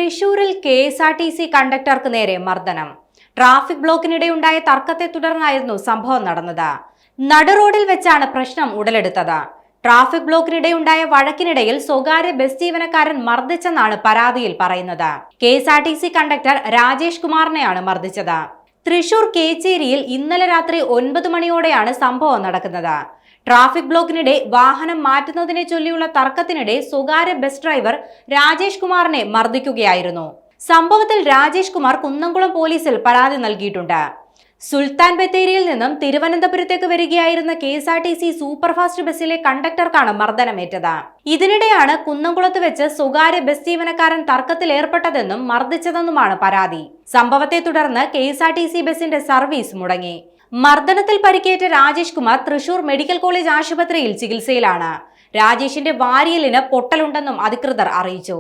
തൃശൂരിൽ KSRTC കണ്ടക്ടർക്ക് നേരെ മർദ്ദനം. ട്രാഫിക് ബ്ലോക്കിനിടെയുണ്ടായ തർക്കത്തെ തുടർന്നായിരുന്നു സംഭവം നടന്നത്. നടുറോഡിൽ വെച്ചാണ് പ്രശ്നം ഉടലെടുത്തത്. ട്രാഫിക് ബ്ലോക്കിനിടെയുണ്ടായ വഴക്കിനിടയിൽ സ്വകാര്യ ബസ് ജീവനക്കാരൻ മർദ്ദിച്ചെന്നാണ് പരാതിയിൽ പറയുന്നത്. KSRTC കണ്ടക്ടർ രാജേഷ് കുമാറിനെയാണ് മർദ്ദിച്ചത്. തൃശൂർ കേച്ചേരിയിൽ ഇന്നലെ രാത്രി 9 മണിയോടെയാണ് സംഭവം നടക്കുന്നത്. ട്രാഫിക് ബ്ലോക്കിനിടെ വാഹനം മാറ്റുന്നതിനെ ചൊല്ലിയുള്ള തർക്കത്തിനിടെ സ്വകാര്യ ബസ് ഡ്രൈവർ രാജേഷ് കുമാറിനെ മർദ്ദിക്കുകയായിരുന്നു. സംഭവത്തിൽ രാജേഷ് കുമാർ കുന്നംകുളം പോലീസിൽ പരാതി നൽകിയിട്ടുണ്ട്. സുൽത്താൻ ബത്തേരിയിൽ നിന്നും തിരുവനന്തപുരത്തേക്ക് വരികയായിരുന്ന KSRTC സൂപ്പർഫാസ്റ്റ് ബസ്സിലെ കണ്ടക്ടർക്കാണ് മർദ്ദനമേറ്റത്. ഇതിനിടെയാണ് കുന്നംകുളത്ത് വെച്ച് സ്വകാര്യ ബസ് ജീവനക്കാരൻ തർക്കത്തിൽ ഏർപ്പെട്ടതെന്നും മർദ്ദിച്ചതെന്നുമാണ് പരാതി. സംഭവത്തെ തുടർന്ന് KSRTC ബസിന്റെ സർവീസ് മുടങ്ങി. മർദ്ദനത്തിൽ പരിക്കേറ്റ രാജേഷ് കുമാർ തൃശൂർ മെഡിക്കൽ കോളേജ് ആശുപത്രിയിൽ ചികിത്സയിലാണ്. രാജേഷിന്റെ വാരിയലിന് പൊട്ടലുണ്ടെന്നും അധികൃതർ അറിയിച്ചു.